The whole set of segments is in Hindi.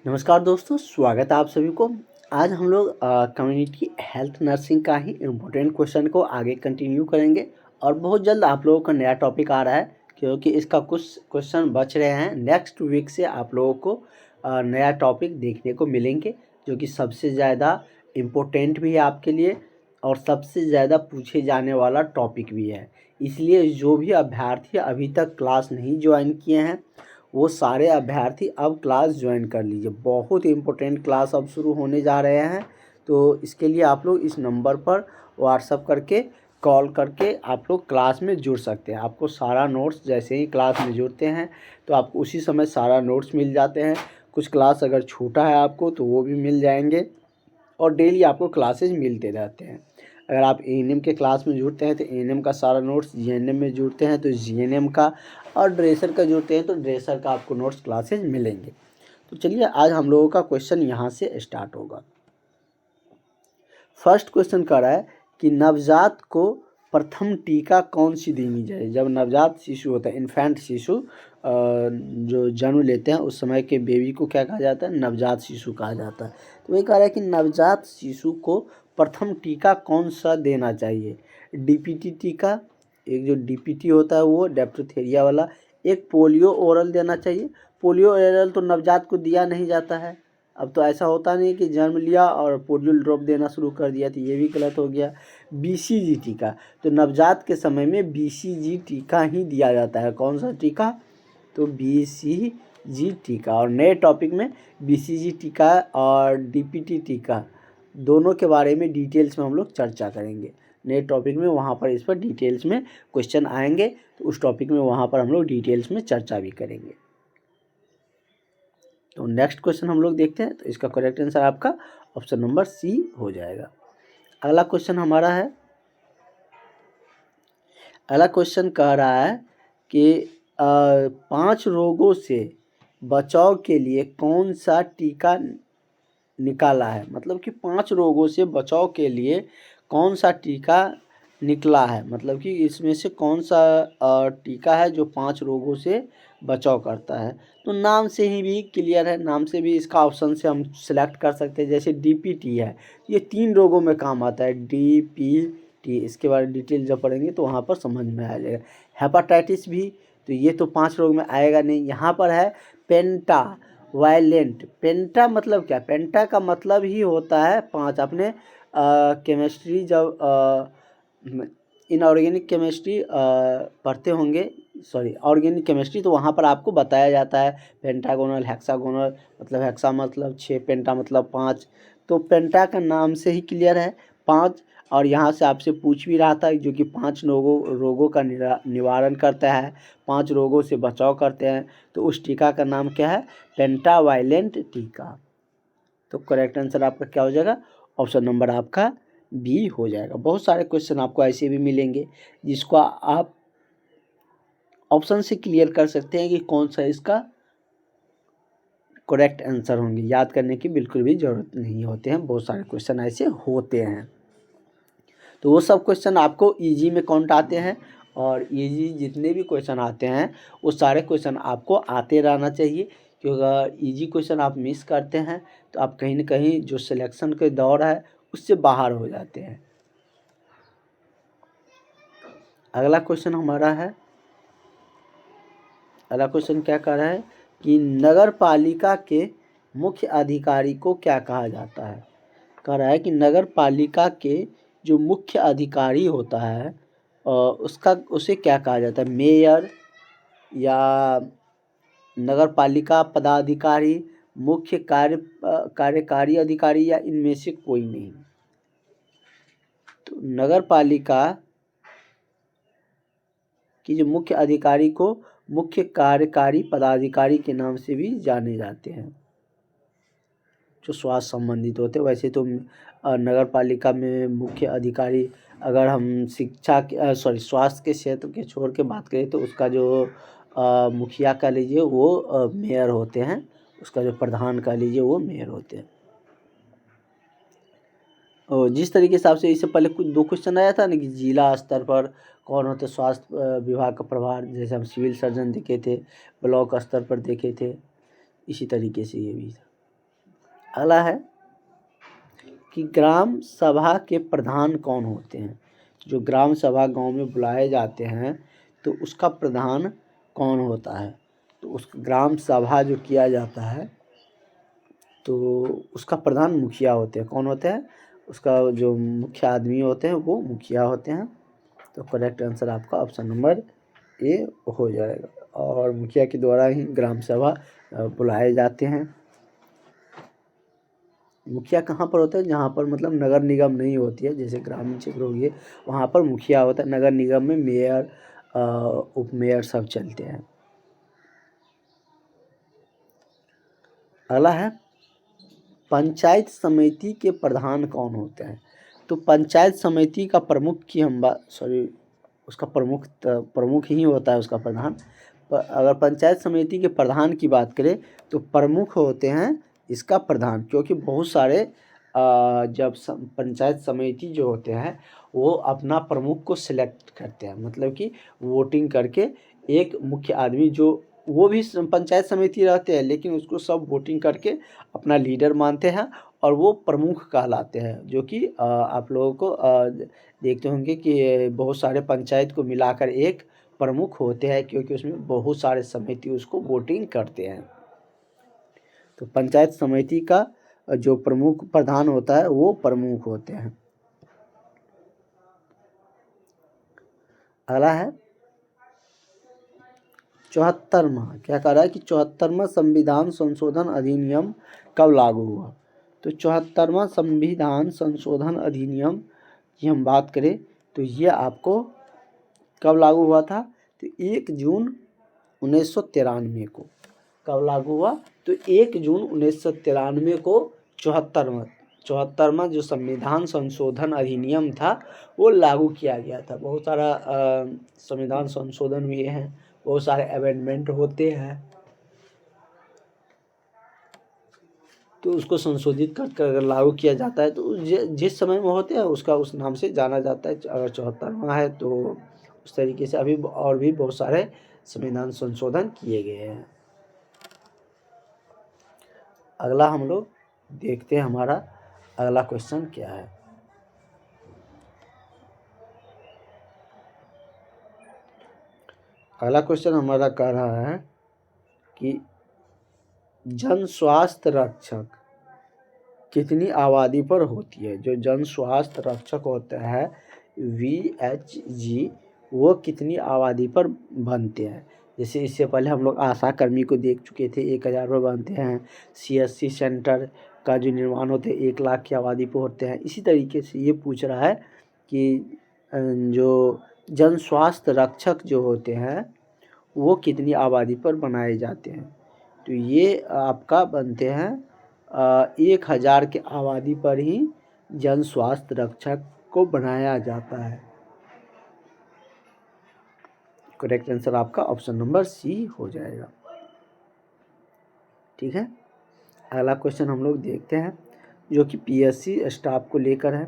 नमस्कार दोस्तों, स्वागत है आप सभी को। आज हम लोग कम्युनिटी हेल्थ नर्सिंग का ही इम्पोर्टेंट क्वेश्चन को आगे कंटिन्यू करेंगे और बहुत जल्द आप लोगों का नया टॉपिक आ रहा है, क्योंकि इसका कुछ क्वेश्चन बच रहे हैं। नेक्स्ट वीक से आप लोगों को नया टॉपिक देखने को मिलेंगे, जो कि सबसे ज़्यादा इम्पोर्टेंट भी है आपके लिए और सबसे ज़्यादा पूछे जाने वाला टॉपिक भी है। इसलिए जो भी अभ्यर्थी अभी तक क्लास नहीं ज्वाइन किए हैं, वो सारे अभ्यर्थी अब क्लास ज्वाइन कर लीजिए। बहुत इम्पोर्टेंट क्लास अब शुरू होने जा रहे हैं, तो इसके लिए आप लोग इस नंबर पर व्हाट्सअप करके कॉल करके आप लोग क्लास में जुड़ सकते हैं। आपको सारा नोट्स जैसे ही क्लास में जुड़ते हैं तो आपको उसी समय सारा नोट्स मिल जाते हैं। कुछ क्लास अगर छूटा है आपको तो वो भी मिल जाएंगे और डेली आपको क्लासेज मिलते रहते हैं। अगर आप एएनएम के क्लास में जुड़ते हैं तो एएनएम का सारा नोट्स, जीएनएम में जुड़ते हैं तो जीएनएम का, और ड्रेसर का जुड़ते हैं तो ड्रेसर का आपको नोट्स क्लासेज मिलेंगे। तो चलिए आज हम लोगों का क्वेश्चन यहाँ से स्टार्ट होगा। फर्स्ट क्वेश्चन कह रहा है कि नवजात को प्रथम टीका कौन सी देनी चाहिए। जब नवजात शिशु होता है, इन्फेंट शिशु जो जन्म लेते हैं, उस समय के बेबी को क्या कहा जाता है? नवजात शिशु कहा जाता है। तो ये कह रहा है कि नवजात शिशु को प्रथम टीका कौन सा देना चाहिए। डीपीटी टीका, एक जो डीपीटी होता है वो डिप्थीरिया वाला, एक पोलियो ओरल देना चाहिए। पोलियो ओरल तो नवजात को दिया नहीं जाता है। अब तो ऐसा होता नहीं कि जन्म लिया और पोलियो ड्रॉप देना शुरू कर दिया, तो ये भी गलत हो गया। बीसीजी टीका, तो नवजात के समय में बीसीजी टीका ही दिया जाता है। कौन सा टीका? तो बीसीजी टीका। और नए टॉपिक में बीसीजी टीका और डीपीटी टीका दोनों के बारे में डिटेल्स में हम लोग चर्चा करेंगे। नए टॉपिक में वहाँ पर इस पर डिटेल्स में क्वेश्चन आएंगे, तो उस टॉपिक में वहाँ पर हम लोग डिटेल्स में चर्चा भी करेंगे। तो नेक्स्ट क्वेश्चन हम लोग देखते हैं। तो इसका करेक्ट आंसर आपका ऑप्शन नंबर सी हो जाएगा। अगला क्वेश्चन हमारा है, अगला क्वेश्चन कह रहा है कि 5 रोगों से बचाव के लिए कौन सा टीका निकाला है। मतलब कि 5 रोगों से बचाव के लिए कौन सा टीका निकला है, मतलब कि इसमें से कौन सा टीका है जो 5 रोगों से बचाव करता है। तो नाम से ही भी क्लियर है, नाम से भी इसका ऑप्शन से हम सिलेक्ट कर सकते हैं। जैसे डीपीटी है, ये 3 रोगों में काम आता है। डीपीटी, इसके बारे में डिटेल जब पढ़ेंगे तो वहाँ पर समझ में आ जाएगा। हेपाटाइटिस भी, तो ये तो 5 रोग में आएगा नहीं। यहाँ पर है पेंटा वायलेंट। पेंटा मतलब क्या? पेंटा का मतलब ही होता है 5। आपने केमिस्ट्री जब इनऑर्गेनिक केमिस्ट्री पढ़ते होंगे, सॉरी ऑर्गेनिक केमिस्ट्री, तो वहाँ पर आपको बताया जाता है पेंटागोनल, हेक्सागोनल, मतलब हेक्सा मतलब 6, पेंटा मतलब 5। तो पेंटा का नाम से ही क्लियर है 5। और यहाँ से आपसे पूछ भी रहा था जो कि 5 रोगों का निवारण करता है, 5 रोगों से बचाव करते हैं, तो उस टीका का नाम क्या है? पेंटावाइलेंट टीका। तो करेक्ट आंसर आपका क्या हो जाएगा? ऑप्शन नंबर आपका बी हो जाएगा। बहुत सारे क्वेश्चन आपको ऐसे भी मिलेंगे जिसको आप ऑप्शन से क्लियर कर सकते हैं कि कौन सा इसका करेक्ट आंसर होंगे। याद करने की बिल्कुल भी ज़रूरत नहीं होते हैं, बहुत सारे क्वेश्चन ऐसे होते हैं। तो वो सब क्वेश्चन आपको ईजी में काउंट आते हैं, और ईजी जितने भी क्वेश्चन आते हैं वो सारे क्वेश्चन आपको आते रहना चाहिए, क्योंकि अगर ईजी क्वेश्चन आप मिस करते हैं तो आप कहीं ना कहीं जो सिलेक्शन के दौर है उससे बाहर हो जाते हैं। अगला क्वेश्चन हमारा है, अगला क्वेश्चन क्या कह रहा है कि नगर पालिका के मुख्य अधिकारी को क्या कहा जाता है। कह रहा है कि नगर पालिका के जो मुख्य अधिकारी होता है उसे क्या कहा जाता है? मेयर या नगर पालिका पदाधिकारी, मुख्य कार्यकारी अधिकारी, या इनमें से कोई नहीं। तो नगर पालिका की जो मुख्य अधिकारी को मुख्य कार्यकारी पदाधिकारी के नाम से भी जाने जाते हैं, जो स्वास्थ्य संबंधित होते हैं। वैसे तो नगर पालिका में मुख्य अधिकारी, अगर हम शिक्षा के स्वास्थ्य के क्षेत्र के छोड़ के बात करें तो उसका जो मुखिया कह लीजिए वो मेयर होते हैं, उसका जो प्रधान कह लीजिए वो मेयर होते हैं। और जिस तरीके से आपसे इससे पहले कुछ 2 क्वेश्चन आया था ना कि जिला स्तर पर कौन होते स्वास्थ्य विभाग का प्रभार, जैसे हम सिविल सर्जन देखे थे, ब्लॉक स्तर पर देखे थे, इसी तरीके से ये भी था। अगला है कि ग्राम सभा के प्रधान कौन होते हैं। जो ग्राम सभा गांव में बुलाए जाते हैं तो उसका प्रधान कौन होता है। तो उस ग्राम सभा जो किया जाता है तो उसका प्रधान मुखिया होते हैं। कौन होते हैं? उसका जो मुख्य आदमी होते हैं वो मुखिया होते हैं। तो करेक्ट आंसर आपका ऑप्शन नंबर ए हो जाएगा। और मुखिया के द्वारा ही ग्राम सभा बुलाए जाते हैं। मुखिया कहाँ पर होता है? जहाँ पर मतलब नगर निगम नहीं होती है, जैसे ग्रामीण क्षेत्र हो गए, वहाँ पर मुखिया होता है। नगर निगम में मेयर उप मेयर सब चलते हैं। अगला है पंचायत समिति के प्रधान कौन होते हैं। तो पंचायत समिति का प्रमुख की हम बात उसका प्रमुख ही होता है उसका प्रधान। पर अगर पंचायत समिति के प्रधान की बात करें तो प्रमुख होते हैं इसका प्रधान, क्योंकि बहुत सारे जब पंचायत समिति जो होते हैं वो अपना प्रमुख को सिलेक्ट करते हैं, मतलब कि वोटिंग करके एक मुख्य आदमी जो वो भी पंचायत समिति रहते हैं लेकिन उसको सब वोटिंग करके अपना लीडर मानते हैं और वो प्रमुख कहलाते हैं। जो कि आप लोगों को देखते होंगे कि बहुत सारे पंचायत को मिलाकर एक प्रमुख होते हैं, क्योंकि उसमें बहुत सारे समिति उसको वोटिंग करते हैं। तो पंचायत समिति का जो प्रमुख प्रधान होता है वो प्रमुख होते हैं। अगला है 74वां। क्या कह रहा है कि 74वां संविधान संशोधन अधिनियम कब लागू हुआ। तो 74वां संविधान संशोधन अधिनियम की हम बात करें तो ये आपको कब लागू हुआ था। तो 1 जून 1993 को। कब लागू हुआ? तो 1 जून 1993 को 74वां जो संविधान संशोधन अधिनियम था वो लागू किया गया था। बहुत सारा संविधान संशोधन हुए हैं, बहुत सारे अमेंडमेंट होते हैं, तो उसको संशोधित कर अगर लागू किया जाता है तो जिस समय में होते हैं उसका उस नाम से जाना जाता है। अगर 74वां है तो उस तरीके से अभी और भी बहुत सारे संविधान संशोधन किए गए हैं। अगला हम लोग देखते हैं हमारा अगला क्वेश्चन क्या है। अगला क्वेश्चन हमारा कह रहा है कि जन स्वास्थ्य रक्षक कितनी आबादी पर होती है। जो जन स्वास्थ्य रक्षक होता है VHG वो कितनी आबादी पर बनते हैं। जैसे इससे पहले हम लोग आशा कर्मी को देख चुके थे, 1000 पर बनते हैं। CSC सेंटर का जो निर्माण होते हैं 1 लाख की आबादी पर होते हैं। इसी तरीके से ये पूछ रहा है कि जो जन स्वास्थ्य रक्षक जो होते हैं वो कितनी आबादी पर बनाए जाते हैं। तो ये आपका बनते हैं 1000 के आबादी पर ही जन स्वास्थ्य रक्षक को बनाया जाता है। करेक्ट आंसर आपका ऑप्शन नंबर सी हो जाएगा। ठीक है, अगला क्वेश्चन हम लोग देखते हैं जो कि PSC स्टाफ को लेकर है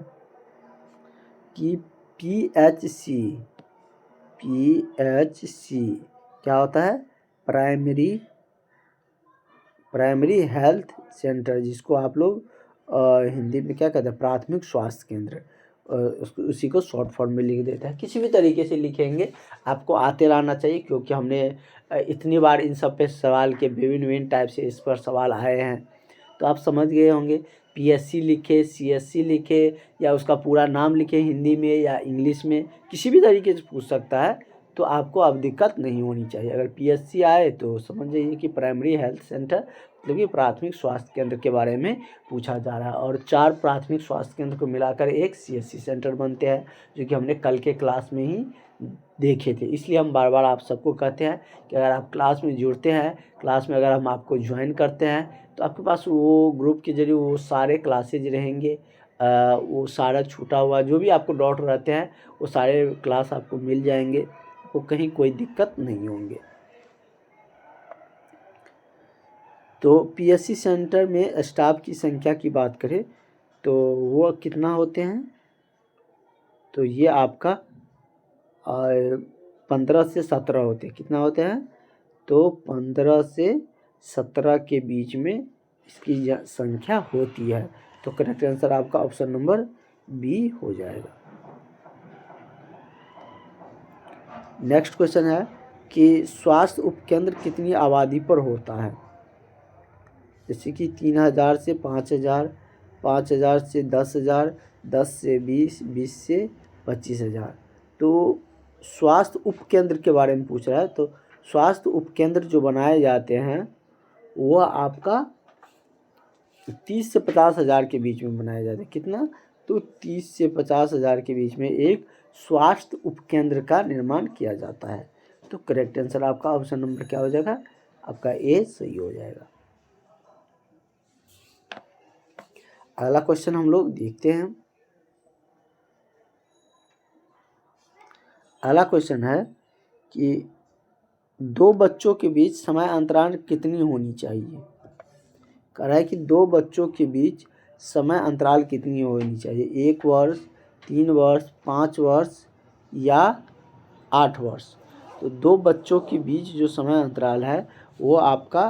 कि PHC क्या होता है? प्राइमरी हेल्थ सेंटर, जिसको आप लोग हिंदी में क्या कहते हैं? प्राथमिक स्वास्थ्य केंद्र। उसी को शॉर्ट फॉर्म में लिख देते हैं। किसी भी तरीके से लिखेंगे आपको आते रहना चाहिए, क्योंकि हमने इतनी बार इन सब पे सवाल के विभिन्न टाइप से इस पर सवाल आए हैं, तो आप समझ गए होंगे। PSC लिखे, CSC लिखे या उसका पूरा नाम लिखे हिंदी में या इंग्लिश में, किसी भी तरीके से पूछ सकता है, तो आपको अब दिक्कत नहीं होनी चाहिए। अगर PSC आए तो समझ जाइए कि प्राइमरी हेल्थ सेंटर मतलब कि प्राथमिक स्वास्थ्य केंद्र के बारे में पूछा जा रहा है। और 4 प्राथमिक स्वास्थ्य केंद्र को मिलाकर एक CSC सेंटर बनते हैं, जो कि हमने कल के क्लास में ही देखे थे। इसलिए हम बार बार आप सबको कहते हैं कि अगर आप क्लास में जुड़ते हैं, क्लास में अगर हम आपको ज्वाइन करते हैं तो आपके पास वो ग्रुप के जरिए वो सारे क्लासेज रहेंगे। वो सारा छूटा हुआ जो भी आपको डाउट रहते हैं वो सारे क्लास आपको मिल जाएंगे, आपको कहीं कोई दिक्कत नहीं होंगे। तो PSC सेंटर में स्टाफ की संख्या की बात करें तो वो कितना होते हैं। तो ये आपका 15 से 17 होते हैं। कितना होते हैं? तो 15 से 17 के बीच में इसकी संख्या होती है। तो करेक्ट आंसर आपका ऑप्शन नंबर बी हो जाएगा। नेक्स्ट क्वेश्चन है कि स्वास्थ्य उपकेंद्र कितनी आबादी पर होता है। जैसे कि 3000 से 5000, 5000 से 10,000, 10 से 20, 20 से 25,000। तो स्वास्थ्य उपकेंद्र के बारे में पूछ रहा है। तो स्वास्थ्य उपकेंद्र जो बनाए जाते हैं वह आपका 30 से 50,000 के बीच में बनाए जाते हैं। कितना? तो 30 से 50,000 के बीच में एक स्वास्थ्य उपकेंद्र का निर्माण किया जाता है। तो करेक्ट आंसर आपका ऑप्शन नंबर क्या हो जाएगा? आपका ए सही हो जाएगा। अगला क्वेश्चन हम लोग देखते हैं। अगला क्वेश्चन है कि दो बच्चों के बीच समय अंतराल कितनी होनी चाहिए। कह रहा है कि दो बच्चों के बीच समय अंतराल कितनी होनी चाहिए। 1 वर्ष, 3 वर्ष, 5 वर्ष या 8 वर्ष। तो दो बच्चों के बीच जो समय अंतराल है वो आपका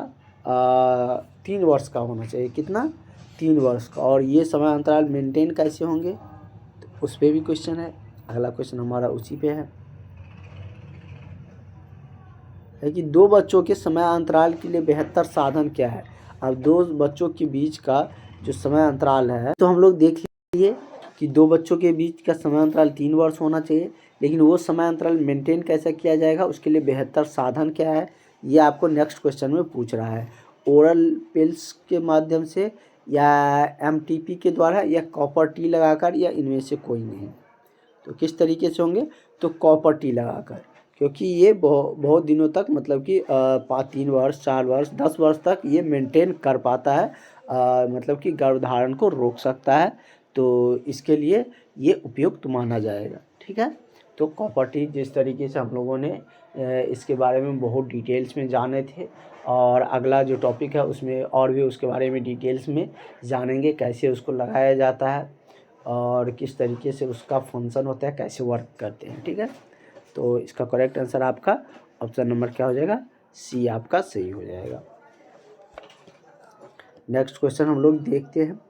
3 वर्ष का होना चाहिए। कितना? 3 वर्ष का। और ये समय अंतराल मेंटेन कैसे होंगे तो उस पर भी क्वेश्चन है। अगला क्वेश्चन हमारा उसी पे है कि दो बच्चों के समय अंतराल के लिए बेहतर साधन क्या है। अब दो बच्चों के बीच का जो समय अंतराल है तो हम लोग देख लीजिए कि दो बच्चों के बीच का समय अंतराल 3 वर्ष होना चाहिए। लेकिन वो समय अंतराल मेंटेन कैसे किया जाएगा, उसके लिए बेहतर साधन क्या है, ये आपको नेक्स्ट क्वेश्चन में पूछ रहा है। ओरल पिल्स के माध्यम से या एमटीपी के द्वारा या कॉपर टी लगाकर या इनमें से कोई नहीं। तो किस तरीके से होंगे? तो कॉपर टी लगाकर, क्योंकि ये बहुत दिनों तक मतलब कि 3 वर्ष, 4 वर्ष, 10 वर्ष तक ये मेंटेन कर पाता है, मतलब कि गर्भधारण को रोक सकता है। तो इसके लिए ये उपयुक्त माना जाएगा। ठीक है। तो कॉपर टी जिस तरीके से हम लोगों ने इसके बारे में बहुत डिटेल्स में जाने थे, और अगला जो टॉपिक है उसमें और भी उसके बारे में डिटेल्स में जानेंगे, कैसे उसको लगाया जाता है और किस तरीके से उसका फंक्शन होता है, कैसे वर्क करते हैं। ठीक है। तो इसका करेक्ट आंसर आपका ऑप्शन नंबर क्या हो जाएगा? सी आपका सही हो जाएगा। नेक्स्ट क्वेश्चन हम लोग देखते हैं।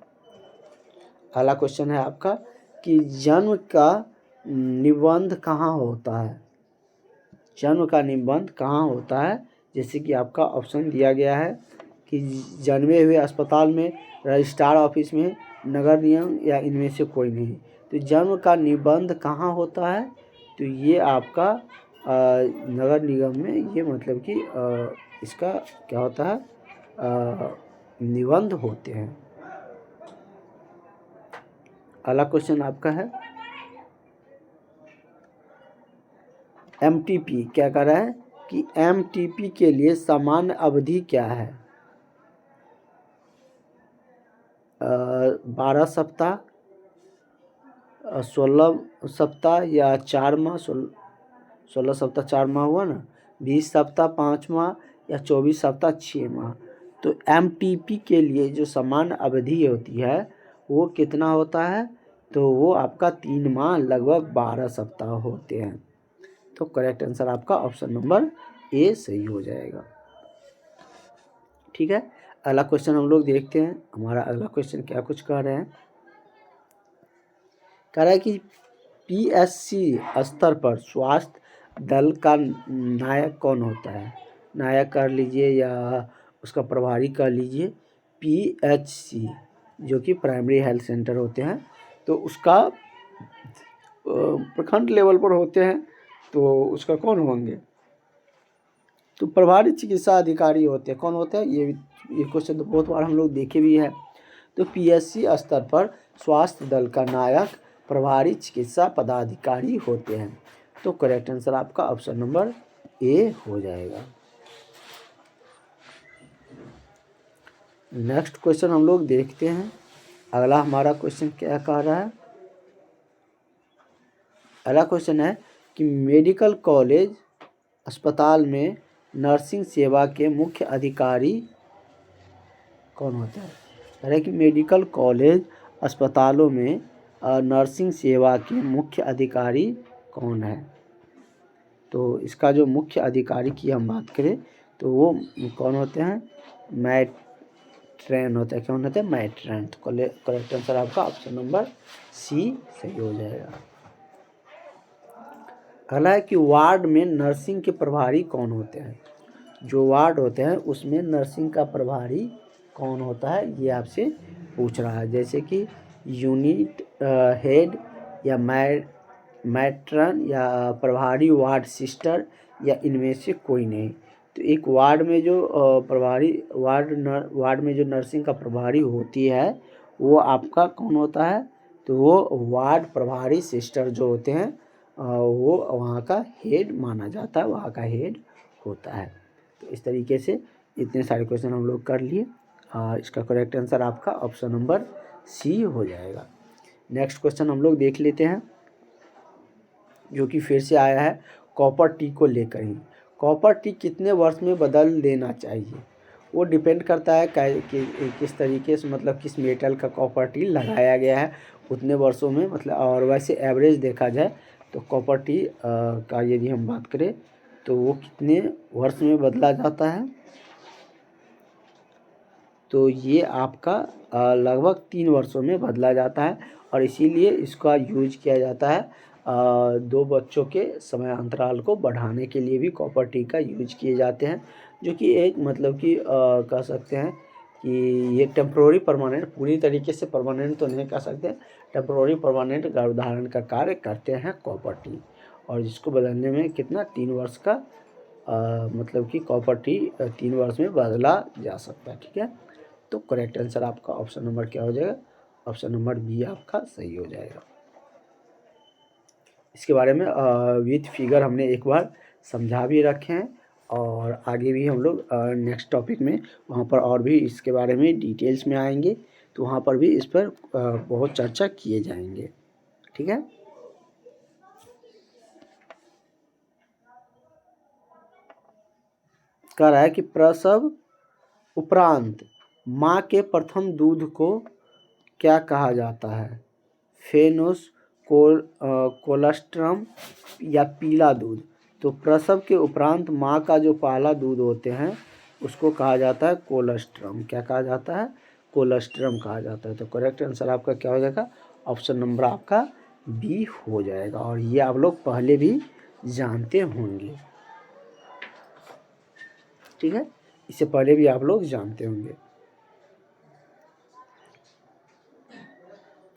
अगला क्वेश्चन है आपका कि जन्म का निबंध कहाँ होता है। जन्म का निबंध कहाँ होता है? जैसे कि आपका ऑप्शन दिया गया है कि जन्मे हुए अस्पताल में, रजिस्ट्रार ऑफिस में, नगर निगम या इनमें से कोई नहीं। तो जन्म का निबंध कहाँ होता है? तो ये आपका नगर निगम में, ये मतलब कि इसका क्या होता है, निबंध होते हैं। अगला क्वेश्चन आपका है एमटीपी क्या कर रहा है कि एमटीपी के लिए सामान्य अवधि क्या है। 12 सप्ताह, 16 सप्ताह या 4 माह। 16 सप्ताह 4 माह हुआ ना। 20 सप्ताह 5 माह या 24 सप्ताह 6 माह। तो एमटीपी के लिए जो सामान्य अवधि होती है वो कितना होता है? तो वो आपका 3 माह लगभग 12 सप्ताह होते हैं। तो करेक्ट आंसर आपका ऑप्शन नंबर ए सही हो जाएगा। ठीक है। अगला क्वेश्चन हम लोग देखते हैं। हमारा अगला क्वेश्चन क्या कुछ कह रहे हैं। कह रहा है कि पीएससी स्तर पर स्वास्थ्य दल का नायक कौन होता है। नायक कर लीजिए या उसका प्रभारी कर लीजिए। पीएचसी जो कि प्राइमरी हेल्थ सेंटर होते हैं, तो उसका प्रखंड लेवल पर होते हैं, तो उसका कौन होंगे? तो प्रभारी चिकित्सा अधिकारी होते हैं। कौन होते हैं? ये क्वेश्चन तो बहुत बार हम लोग देखे भी हैं। तो पीएससी स्तर पर स्वास्थ्य दल का नायक प्रभारी चिकित्सा पदाधिकारी होते हैं। तो करेक्ट आंसर आपका ऑप्शन नंबर ए हो जाएगा। नेक्स्ट क्वेश्चन हम लोग देखते हैं। अगला हमारा क्वेश्चन क्या कह रहा है। अगला क्वेश्चन है कि मेडिकल कॉलेज अस्पताल में नर्सिंग सेवा के मुख्य अधिकारी कौन होता है। कह रहे हैं कि मेडिकल कॉलेज अस्पतालों में नर्सिंग सेवा के मुख्य अधिकारी कौन है। तो इसका जो मुख्य अधिकारी की हम बात करें तो वो कौन होते हैं? ट्रेन होता है, कौन होता है, मैट्रन। तो करेक्ट आंसर आपका ऑप्शन नंबर सी सही हो जाएगा। अगला है कि वार्ड में नर्सिंग के प्रभारी कौन होते हैं। जो वार्ड होते हैं उसमें नर्सिंग का प्रभारी कौन होता है, ये आपसे पूछ रहा है। जैसे कि यूनिट हेड या मैट्रन या प्रभारी वार्ड सिस्टर या इनमें से कोई नहीं। तो एक वार्ड में जो प्रभारी वार्ड में जो नर्सिंग का प्रभारी होती है वो आपका कौन होता है, तो वो वार्ड प्रभारी सिस्टर जो होते हैं वो वहाँ का हेड माना जाता है, वहाँ का हेड होता है। तो इस तरीके से इतने सारे क्वेश्चन हम लोग कर लिए। इसका करेक्ट आंसर आपका ऑप्शन नंबर सी हो जाएगा। नेक्स्ट क्वेश्चन हम लोग देख लेते हैं, जो कि फिर से आया है कॉपर टी को लेकर ही। कॉपर टी कितने वर्ष में बदल देना चाहिए, वो डिपेंड करता है किस तरीके से, मतलब किस मेटल का कॉपर टी लगाया गया है उतने वर्षों में, मतलब। और वैसे एवरेज देखा जाए तो कॉपर टी का यदि हम बात करें तो वो कितने वर्ष में बदला जाता है, तो ये आपका लगभग 3 वर्षों में बदला जाता है। और इसीलिए इसका यूज किया जाता है 2 बच्चों के समय अंतराल को बढ़ाने के लिए भी कॉपर टी का यूज किए जाते हैं, जो कि एक मतलब कि कह सकते हैं कि ये टेम्प्रोरी परमानेंट, पूरी तरीके से परमानेंट तो नहीं कह सकते, टेम्प्रोरी परमानेंट गर्भधारण का कार्य करते हैं कॉपर टी। और जिसको बदलने में कितना 3 वर्ष का मतलब कि कॉपर टी 3 वर्ष में बदला जा सकता है। ठीक है, तो करेक्ट आंसर आपका ऑप्शन नंबर क्या हो जाएगा, ऑप्शन नंबर बी आपका सही हो जाएगा। इसके बारे में विथ फिगर हमने एक बार समझा भी रखे हैं, और आगे भी हम लोग नेक्स्ट टॉपिक में वहाँ पर और भी इसके बारे में डिटेल्स में आएंगे, तो वहाँ पर भी इस पर बहुत चर्चा किए जाएंगे। ठीक है, कह रहा है कि प्रसव उपरांत माँ के प्रथम दूध को क्या कहा जाता है, फेनोस कोलेस्ट्रम या पीला दूध। तो प्रसव के उपरांत माँ का जो पहला दूध होते हैं उसको कहा जाता है कोलेस्ट्रम। क्या कहा जाता है, कोलेस्ट्रम कहा जाता है। तो करेक्ट आंसर आपका क्या हो जाएगा, ऑप्शन नंबर आपका बी हो जाएगा। और ये आप लोग पहले भी जानते होंगे। ठीक है, इससे पहले भी आप लोग जानते होंगे,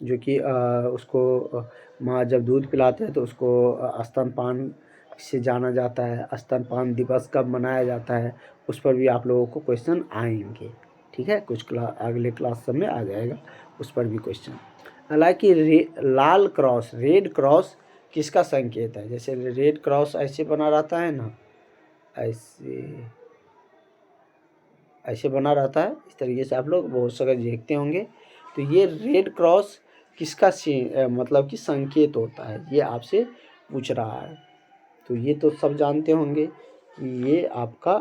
जो कि उसको माँ जब दूध पिलाते हैं तो उसको स्तनपान से जाना जाता है। स्तनपान दिवस कब मनाया जाता है उस पर भी आप लोगों को क्वेश्चन आएंगे। ठीक है, कुछ अगले क्लास सब में आ जाएगा उस पर भी क्वेश्चन। हालांकि लाल क्रॉस, रेड क्रॉस किसका संकेत है। जैसे रेड क्रॉस ऐसे बना रहता है ना, ऐसे बना रहता है, इस तरीके से आप लोग बहुत सारे देखते होंगे। तो ये रेड क्रॉस किसका मतलब कि संकेत होता है, ये आपसे पूछ रहा है। तो ये तो सब जानते होंगे कि ये आपका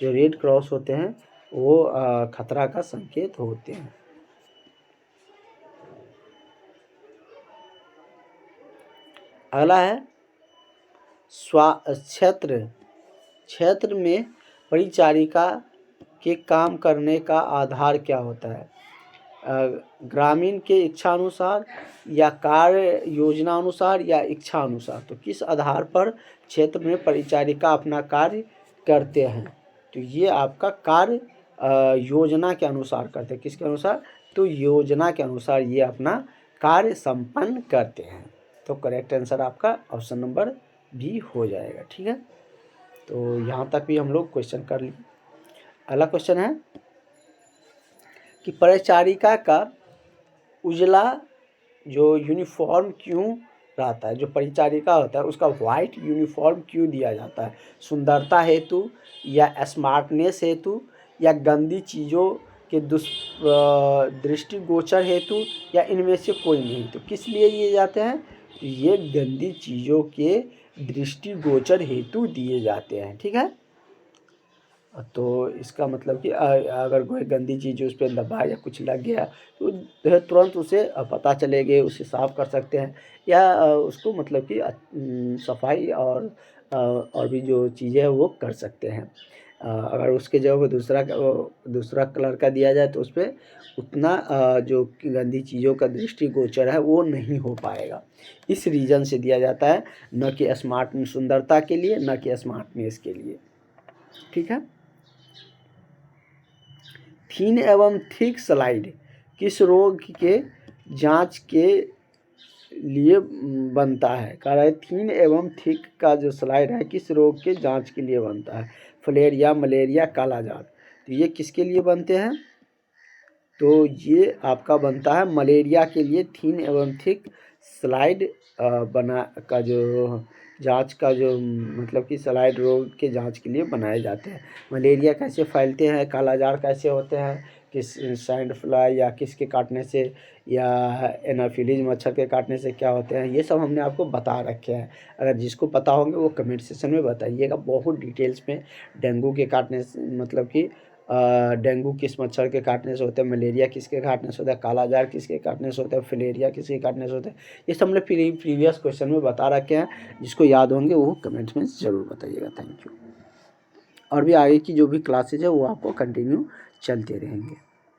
जो रेड क्रॉस होते हैं वो खतरा का संकेत होते हैं। अगला है क्षेत्र में परिचारिका के काम करने का आधार क्या होता है, ग्रामीण के इच्छा अनुसार या कार्य योजना अनुसार या इच्छा अनुसार। तो किस आधार पर क्षेत्र में परिचारिका अपना कार्य करते हैं, तो ये आपका कार्य योजना के अनुसार करते हैं। किसके अनुसार, तो योजना के अनुसार ये अपना कार्य संपन्न करते हैं। तो करेक्ट आंसर आपका ऑप्शन नंबर बी हो जाएगा। ठीक है, तो यहाँ तक भी हम लोग क्वेश्चन कर लिए। अगला क्वेश्चन है कि परिचारिका का उजला जो यूनिफॉर्म क्यों रहता है, जो परिचारिका होता है उसका वाइट यूनिफॉर्म क्यों दिया जाता है, सुंदरता हेतु या स्मार्टनेस हेतु या गंदी चीज़ों के दृष्टिगोचर हेतु या इनमें से कोई नहीं। तो किस लिए दिए जाते हैं, तो ये गंदी चीज़ों के दृष्टिगोचर हेतु दिए जाते हैं। ठीक है, तो इसका मतलब कि अगर कोई गंदी चीज़ उस पर दबा या कुछ लग गया तो तुरंत उसे पता चलेगा, उसे साफ़ कर सकते हैं, या उसको मतलब कि सफाई और और भी जो चीज़ें हैं वो कर सकते हैं। अगर उसके जगह पे दूसरा कलर का दिया जाए तो उस पर उतना जो गंदी चीज़ों का दृष्टिगोचर है वो नहीं हो पाएगा। इस रीज़न से दिया जाता है, न कि सुंदरता के लिए, न कि स्मार्टनेस के लिए। ठीक है। थीन एवं थिक स्लाइड किस रोग के जांच के लिए बनता है? कह रहा है थीन एवं थिक का जो स्लाइड है किस रोग के जांच के लिए बनता है? फलेरिया, मलेरिया, कालाजार। तो ये किसके लिए बनते हैं? तो ये आपका बनता है मलेरिया के लिए। थीन एवं थिक स्लाइड बना का जो जांच का जो मतलब कि स्लाइड रोग के जांच के लिए बनाए जाते हैं। मलेरिया कैसे फैलते हैं, कालाजार कैसे होते हैं, किस सैंड फ्लाई या किसके काटने से, या एनाफिलीज मच्छर के काटने से क्या होते हैं, ये सब हमने आपको बता रखे हैं। अगर जिसको पता होंगे वो कमेंट सेक्शन में बताइएगा बहुत डिटेल्स में। डेंगू के काटने से मतलब कि डेंगू किस मच्छर के काटने से होता है, मलेरिया किसके काटने से होता है, कालाजार किसके काटने से होता है, फिलेरिया किसके काटने से होता है, ये सब हमने प्रीवियस क्वेश्चन में बता रखे हैं। जिसको याद होंगे वो कमेंट्स में ज़रूर बताइएगा। Thank you. और भी आगे की जो भी क्लासेज है वो आपको कंटिन्यू चलते रहेंगे।